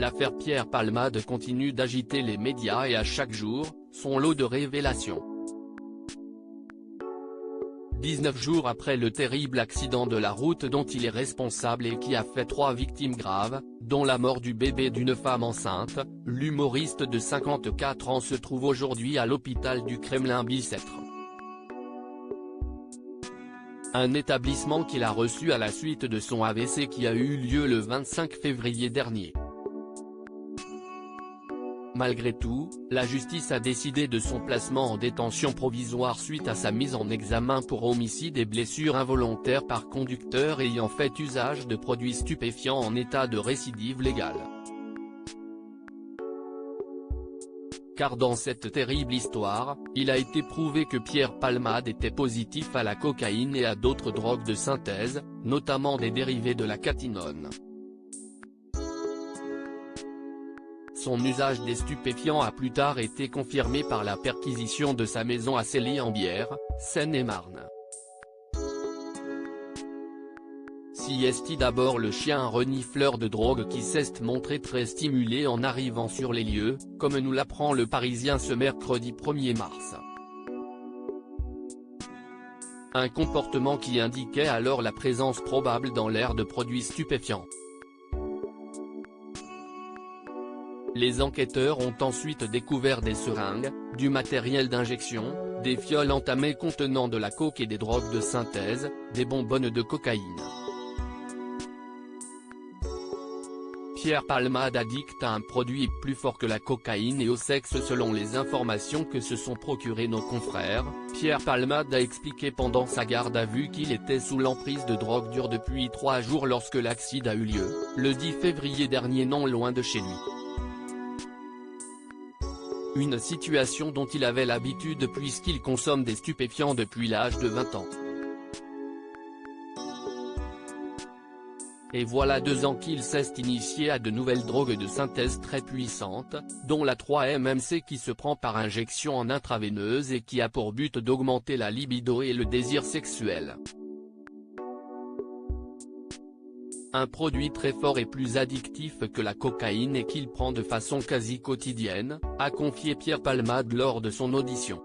l'affaire Pierre Palmade continue d'agiter les médias et à chaque jour, son lot de révélations. 19 jours après le terrible accident de la route dont il est responsable et qui a fait 3 victimes graves, dont la mort du bébé d'une femme enceinte, l'humoriste de 54 ans se trouve aujourd'hui à l'hôpital du Kremlin-Bicêtre. Un établissement qu'il a reçu à la suite de son AVC qui a eu lieu le 25 février dernier. Malgré tout, la justice a décidé de son placement en détention provisoire suite à sa mise en examen pour homicide et blessures involontaires par conducteur ayant fait usage de produits stupéfiants en état de récidive légale. Car dans cette terrible histoire, il a été prouvé que Pierre Palmade était positif à la cocaïne et à d'autres drogues de synthèse, notamment des dérivés de la catinone. Son usage des stupéfiants a plus tard été confirmé par la perquisition de sa maison à Célie-en-Bière, Seine-et-Marne. Si est d'abord le chien renifleur de drogue qui s'est montré très stimulé en arrivant sur les lieux, comme nous l'apprend le Parisien ce mercredi 1er mars. Un comportement qui indiquait alors la présence probable dans l'air de produits stupéfiants. Les enquêteurs ont ensuite découvert des seringues, du matériel d'injection, des fioles entamées contenant de la coke et des drogues de synthèse, des bonbonnes de cocaïne. Pierre Palmade addict à un produit plus fort que la cocaïne et au sexe selon les informations que se sont procurées nos confrères. Pierre Palmade a expliqué pendant sa garde à vue qu'il était sous l'emprise de drogue dure depuis 3 jours lorsque l'accident a eu lieu, le 10 février dernier non loin de chez lui. Une situation dont il avait l'habitude puisqu'il consomme des stupéfiants depuis l'âge de 20 ans. Et voilà 2 ans qu'il s'est initié à de nouvelles drogues de synthèse très puissantes, dont la 3-MMC qui se prend par injection en intraveineuse et qui a pour but d'augmenter la libido et le désir sexuel. Un produit très fort et plus addictif que la cocaïne et qu'il prend de façon quasi quotidienne, a confié Pierre Palmade lors de son audition.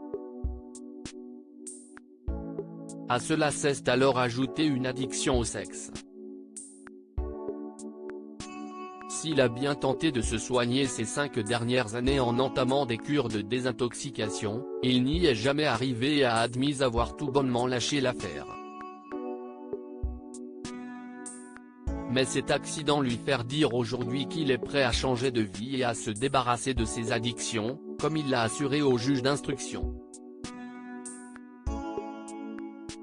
À cela s'est alors ajouté une addiction au sexe. S'il a bien tenté de se soigner ces 5 dernières années en entamant des cures de désintoxication, il n'y est jamais arrivé et a admis avoir tout bonnement lâché l'affaire. Mais cet accident lui fait dire aujourd'hui qu'il est prêt à changer de vie et à se débarrasser de ses addictions, comme il l'a assuré au juge d'instruction.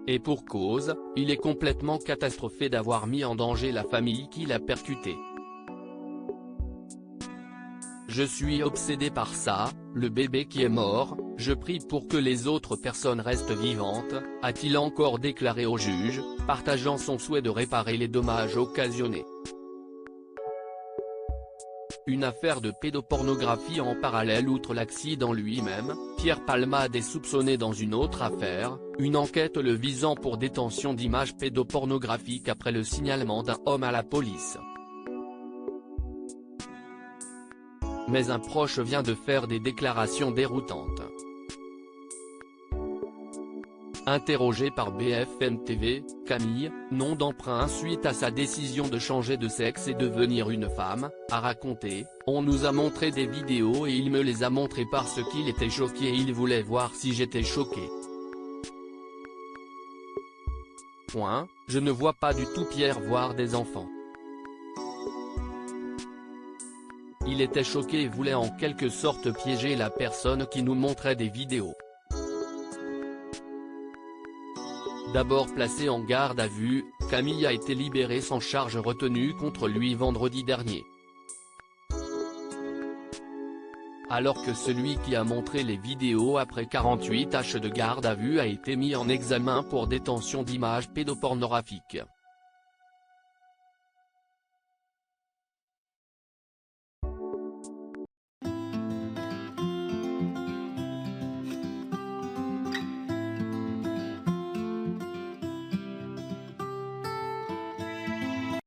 Et pour cause, il est complètement catastrophé d'avoir mis en danger la famille qu'il a percutée. Je suis obsédé par ça, le bébé qui est mort, je prie pour que les autres personnes restent vivantes, a-t-il encore déclaré au juge, partageant son souhait de réparer les dommages occasionnés. Une affaire de pédopornographie en parallèle. Outre l'accident lui-même, Pierre Palmade est soupçonné dans une autre affaire, une enquête le visant pour détention d'images pédopornographiques après le signalement d'un homme à la police. Mais un proche vient de faire des déclarations déroutantes. Interrogée par BFM TV, Camille, nom d'emprunt suite à sa décision de changer de sexe et devenir une femme, a raconté « On nous a montré des vidéos et il me les a montrées parce qu'il était choqué et il voulait voir si j'étais choqué. Je ne vois pas du tout Pierre voir des enfants. Il était choqué et voulait en quelque sorte piéger la personne qui nous montrait des vidéos. » D'abord placée en garde à vue, Camille a été libérée sans charge retenue contre lui vendredi dernier. Alors que celui qui a montré les vidéos après 48 heures de garde à vue a été mis en examen pour détention d'images pédopornographiques.